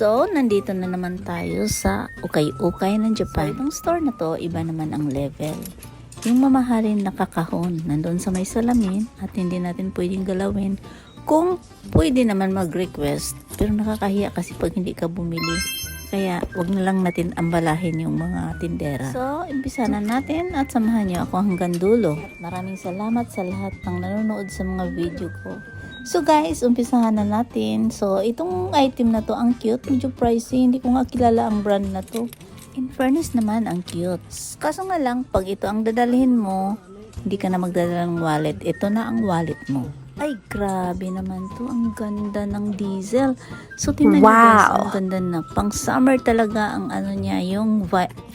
So, nandito na naman tayo sa ukay-ukay ng Japan. So, itong store na to, iba naman ang level. Yung mamahalin na kakahon, nandun sa may salamin at hindi natin pwedeng galawin. Kung pwede naman mag-request, pero nakakahiya kasi pag hindi ka bumili. Kaya, wag na lang natin ambalahin yung mga tindera. So, umpisa na natin at samahan niyo ako hanggang dulo. Maraming salamat sa lahat ng nanonood sa mga video ko. So guys, umpisahan na natin. So, itong item na to, ang cute. Medyo pricey. Hindi ko nga kilala ang brand na to. In fairness naman, ang cute. Kaso nga lang, pag ito ang dadalhin mo, hindi ka na magdadala ng wallet. Ito na ang wallet mo. Ay, grabe naman to. Ang ganda ng diesel. So, tingnan nyo guys, ang ganda na. Pang summer talaga ang ano niya, yung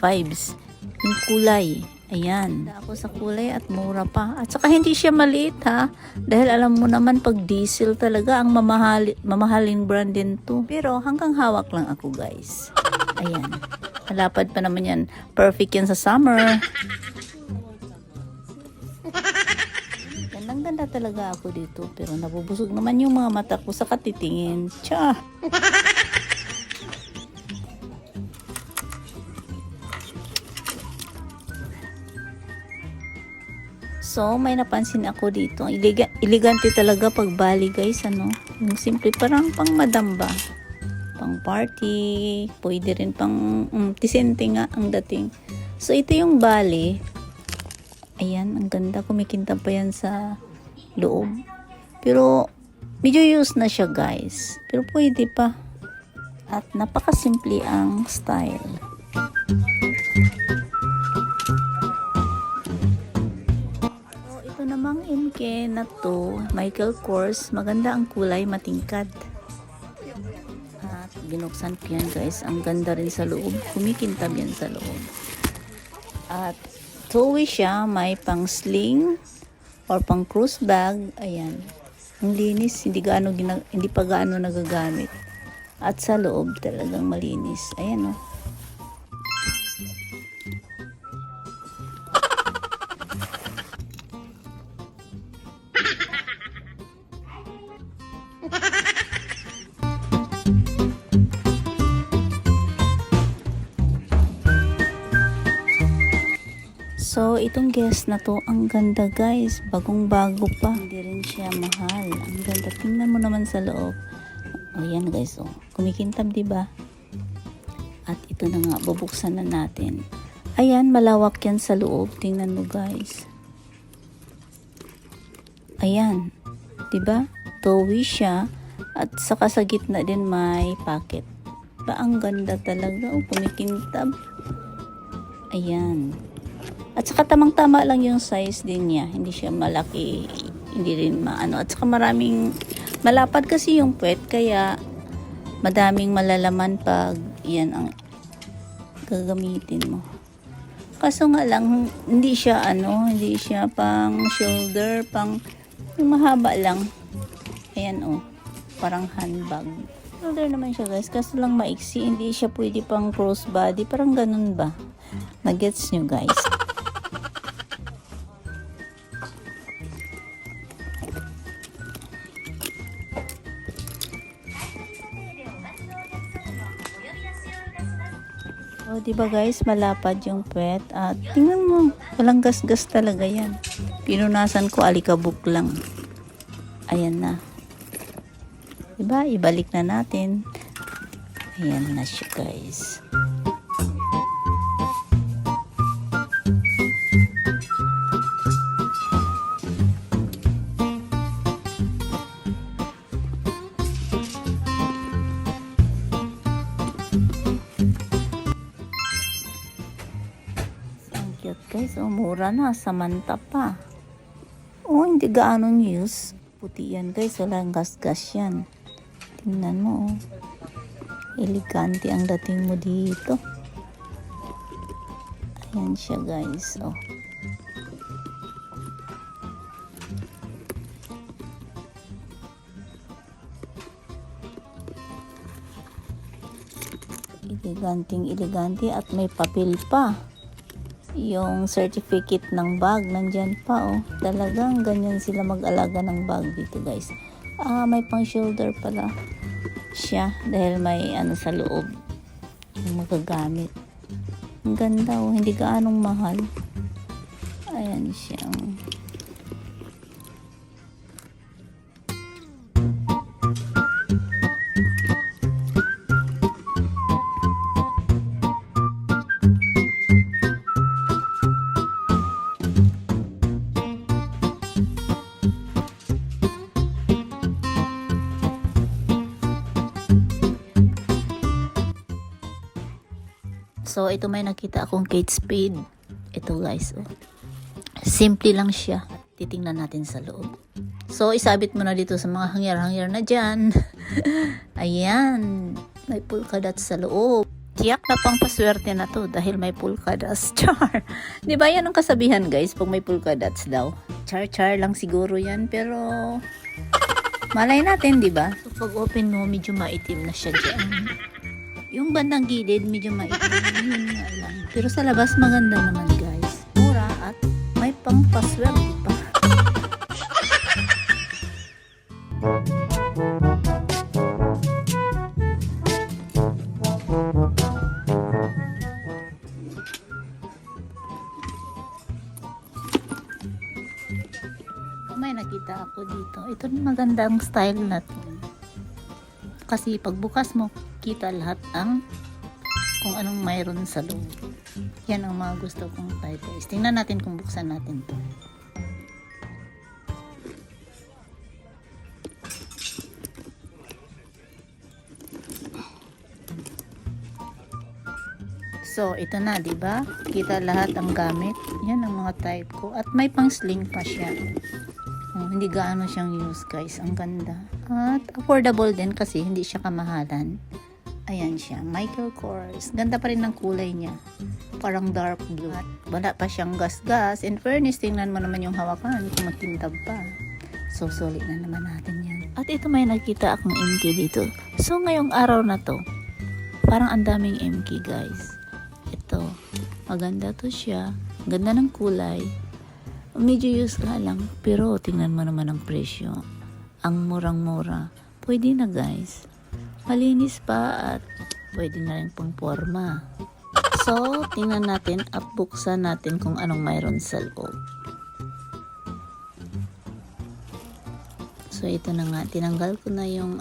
vibes. Yung kulay. Ayan. Ako sa kulay at mura pa. At saka hindi siya maliit ha. Dahil alam mo naman pag diesel talaga ang mamahaling brand din to. Pero hanggang hawak lang ako guys. Ayan. Malapad pa naman yan. Perfect yan sa summer. Gandang-ganda talaga ako dito. Pero nabubusog naman yung mga mata ko sa katitingin. Tsa! So, may napansin ako dito. Elegante talaga pag Bali guys, ano. Yung simple parang pang madam ba. Pang party. Pwede rin pang tisente nga ang dating. So, ito yung Bali. Ayan, ang ganda. Kumikinta pa yan sa loob. Pero, medyo used na siya guys. Pero pwede pa. At napakasimple ang style. Namang MK na to, Michael Kors, maganda ang kulay, matingkad. At binuksan ko yan guys, ang ganda rin sa loob, kumikintab yan sa loob. At towy siya, may pang sling or pang cruise bag, ayan. Ang linis, hindi pa gaano nagagamit. At sa loob talagang malinis, ayan o. So, itong guest na to, ang ganda guys. Bagong-bago pa. Hindi rin siya mahal. Ang ganda. Tingnan mo naman sa loob. O, yan guys. O, kumikintab, diba? At ito na nga, bubuksan na natin. Ayan, malawak yan sa loob. Tingnan mo guys. Ayan. Diba? Towy siya. At saka sa gitna din may pocket. Ba, ang ganda talaga. O, kumikintab. Ayan. At saka tamang-tama lang yung size din niya. Hindi siya malaki, hindi rin maano. At saka maraming, malapad kasi yung puwet, kaya madaming malalaman pag yan ang gagamitin mo. Kaso nga lang, hindi siya pang shoulder, pang yung mahaba lang. Ayan o, parang handbag. Shoulder naman siya guys, kaso lang maiksi, hindi siya pwede pang crossbody, parang ganun ba? Nagets nyo guys. O, diba guys, malapad yung puwet. At tingnan mo, walang gas-gas talaga yan. Pinunasan ko, alikabok lang. Ayan na. Diba, ibalik na natin. Ayan na siya guys. Guys, oh, mura na, samanta pa. Oh, hindi gaanong use. Puti yan guys, walang gas-gas yan. Tingnan mo, oh. Elegante ang dating mo dito. Ayan siya guys, oh. Elegante at may papel pa. Yung certificate ng bag nandyan pa oh. Talagang ganyan sila mag-alaga ng bag dito guys. May pang shoulder pala. siya dahil may ano sa loob yung magagamit. Ang ganda oh, hindi gaanong mahal. Ayan siya. So, ito may nakita akong Kate Spade. Ito guys, oh. Simple lang siya. Titingnan natin sa loob. So, isabit mo na dito sa mga hangyar-hangyar na dyan. Ayan. May polka dots sa loob. Tiyak na pang paswerte na to dahil may polka dots. Char. Di ba yan ang kasabihan guys pag may polka dots daw? Char-char lang siguro yan pero malay natin, di ba? So, pag open mo, medyo maitim na siya dyan. Yung bandang gilid, medyo maitim. Yun nga lang. Pero sa labas, maganda naman guys. Mura at may pang paswerte pa. May nakita ako dito. Ito na magandang style na to. Kasi pagbukas mo, kita lahat ang kung anong mayroon sa loob. Yan ang mga gusto kong type guys. Tingnan natin kung buksan natin to. So, ito na, 'di ba? Kita lahat ang gamit. Yan ang mga type ko at may pang sling pa siya. Hindi gaano siyang use guys. Ang ganda. At affordable din kasi hindi siya kamahalan. Ayan siya. Michael Kors. Ganda pa rin ng kulay niya. Parang dark blue. At wala pa siyang gas-gas. In fairness, tingnan mo naman yung hawakan kung makintab pa. So, solid na naman natin yan. At ito may nakita akong MK dito. So, ngayong araw na to, parang ang daming MK guys. Ito. Maganda to siya. Ganda ng kulay. Medyo use nga lang, pero tingnan mo naman ang presyo. Ang murang-mura. Pwede na guys. Malinis pa at pwede na rin pang forma. So, tingnan natin at buksan natin kung anong mayroon sa loob. So, ito na nga. Tinanggal ko na yung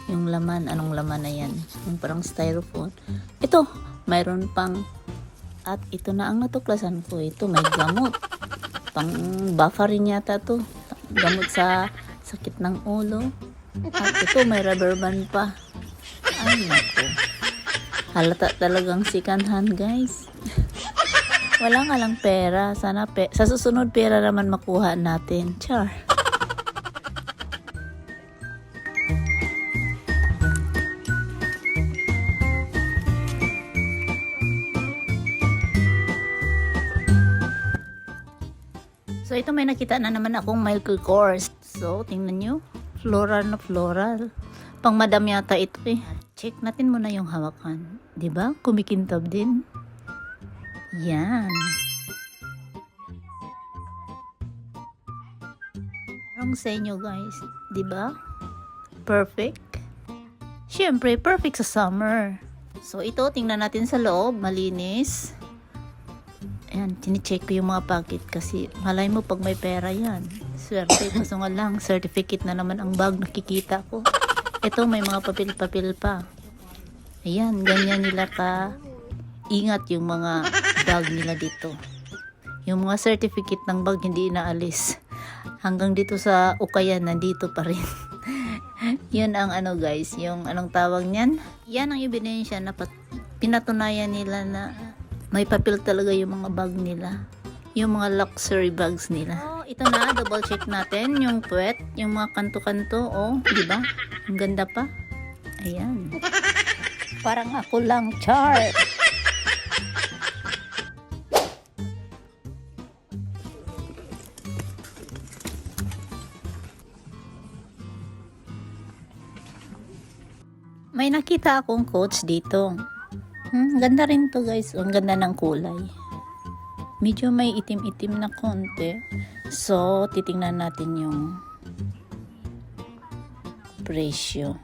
yung laman. Anong laman na yan? Yung parang styrofoam. Ito, mayroon pang at ito na ang natuklasan ko. Ito, may gamot. Pang bufferin yata to. Gamot sa sakit ng ulo. At ito may rubber band pa. Ay nako. Halata talagang second hand guys. Wala nga lang pera. Sana sa susunod pera naman makuha natin. Char. So, ito may nakita na naman akong Michael Kors. So, tingnan nyo. Floral na floral. Pang madam yata ito eh. Check natin muna yung hawakan. 'Di ba? Kumikintab din. Yan. Parang sa inyo guys. 'Di ba? Perfect. Siyempre, perfect sa summer. So, ito, tingnan natin sa loob. Malinis. Ayan, tinicheck ko yung mga packet kasi malay mo pag may pera yan. Swerte, kaso nga lang, certificate na naman ang bag nakikita ko. Ito, may mga papel-papel pa. Ayan, ganyan nila ka ingat yung mga bag nila dito. Yung mga certificate ng bag hindi inaalis. Hanggang dito sa ukayan, nandito pa rin. Yun ang guys, yung anong tawag niyan? Yan ang ebidensya na pinatunayan nila na may papel talaga yung mga bag nila. Yung mga luxury bags nila. Oh, ito na, double check natin yung puwet, yung mga kanto-kanto, oh, di ba? Ang ganda pa. Ayan. Parang ako lang, char. May nakita akong coach dito. Ganda rin to guys. Ang ganda ng kulay. Medyo may itim-itim na konti. So, titingnan natin yung presyo.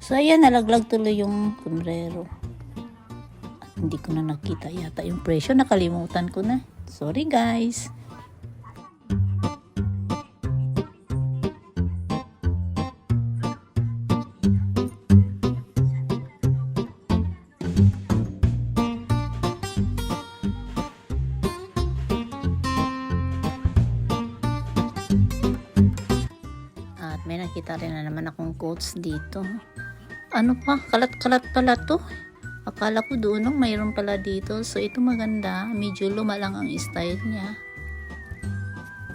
So ayan, nalaglag tuloy yung sombrero. At hindi ko na nakita yata yung presyo. Nakalimutan ko na. Sorry guys. At may nakita rin na naman akong quotes dito. Ano pa? Kalat-kalat pala to. Akala ko doon nung mayroon pala dito. So ito maganda. Medyo luma lang ang style niya.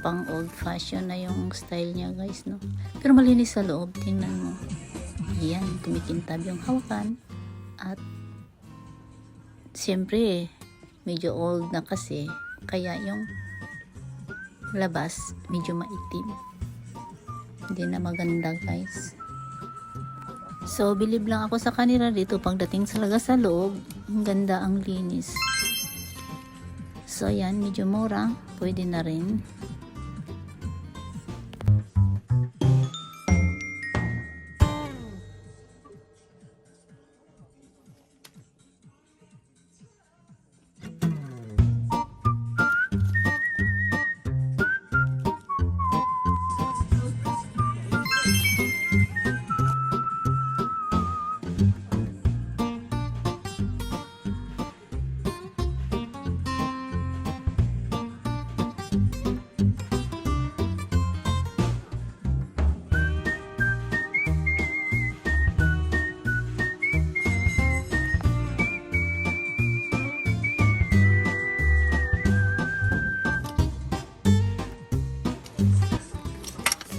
Pang old fashion na yung style niya guys, no? Pero malinis sa loob. Tingnan mo. Ayan, kumikintab yung hawakan. At siyempre, medyo old na kasi. Kaya yung labas, medyo maitim. Hindi na maganda guys. So, bilib lang ako sa kanila dito. Pagdating talaga sa loob, ang ganda, ang linis. So, ayan, medyo mura. Pwede na rin.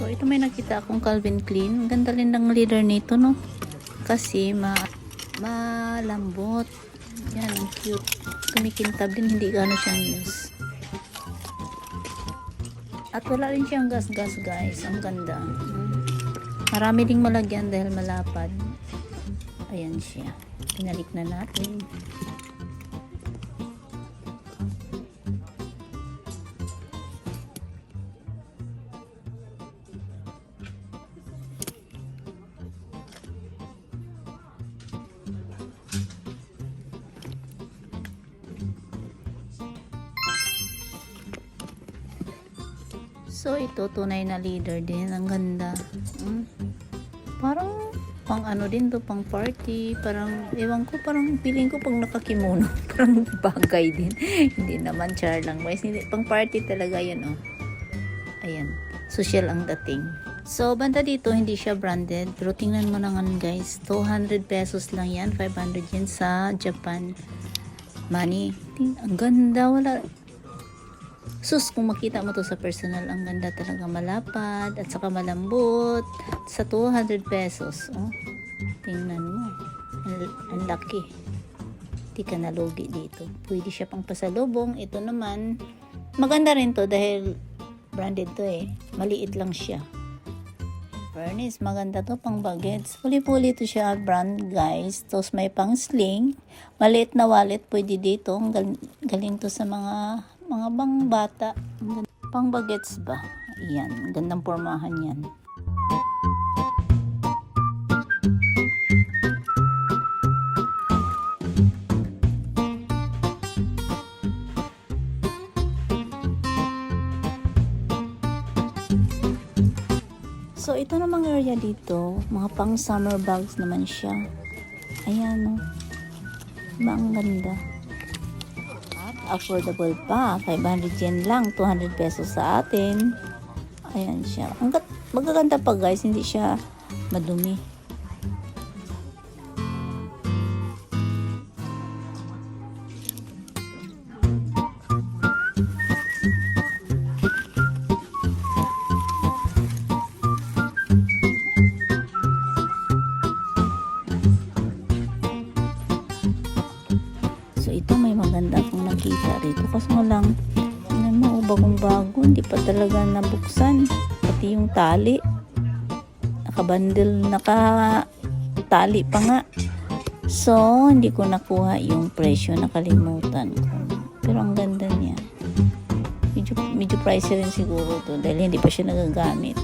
So, ito may nakita akong Calvin Klein. Ang ganda rin ng leather nito, no? Kasi malambot. Yan, ang cute. Kumikintab din, hindi gano'n siyang use. At wala rin siyang gas-gas, guys. Ang ganda. Marami ding malagyan dahil malapad. Ayan siya. Pinalik na natin. So, ito, tunay na leader din. Ang ganda. Parang, pang ano din to, pang party. Parang, ewan ko, parang feeling ko pag nakakimono. Parang bagay din. Hindi naman, char lang. Hindi, pang party talaga yan, oh. Ayan. Social ang dating. So, banda dito, hindi siya branded. Pero tingnan mo naman, guys. 200 pesos lang yan. 500 yen sa Japan money. Ang ganda. Wala. Sus, kung makita mo to sa personal, ang ganda talaga, malapad at saka malambot sa 200 pesos. Oh, tingnan mo. Ang laki. Di ka nalugi dito. Pwede siya pang pasalubong. Ito naman, maganda rin to dahil branded to eh. Maliit lang siya. Furnace, maganda to pang bagets. Puli-puli to siya brand guys. Tapos may pang sling. Maliit na wallet pwede dito. Galing to sa mga bang bata. Pang bagets ba? Ayan. Gandang pormahan yan. So, ito namang area dito. Mga pang summer bags naman siya. Ayan o. Diba ang ganda? Affordable pa, 500 yen lang, 200 pesos sa atin. Ayan siya. Ang magaganda pa guys, hindi siya madumi. So ito may maganda akong nakita rito. Kasi nga lang, tingnan mo, bagong-bago. Hindi pa talaga nabuksan. Pati yung tali. Nakabundle, nakatali pa nga. So, hindi ko nakuha yung presyo. Nakalimutan ko. Pero ang ganda niya. Medyo pricey rin siguro to dahil hindi pa siya nagagamit.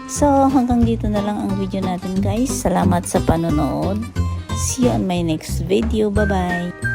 So, hanggang dito na lang ang video natin guys. Salamat sa panonood. See you on my next video. Bye-bye!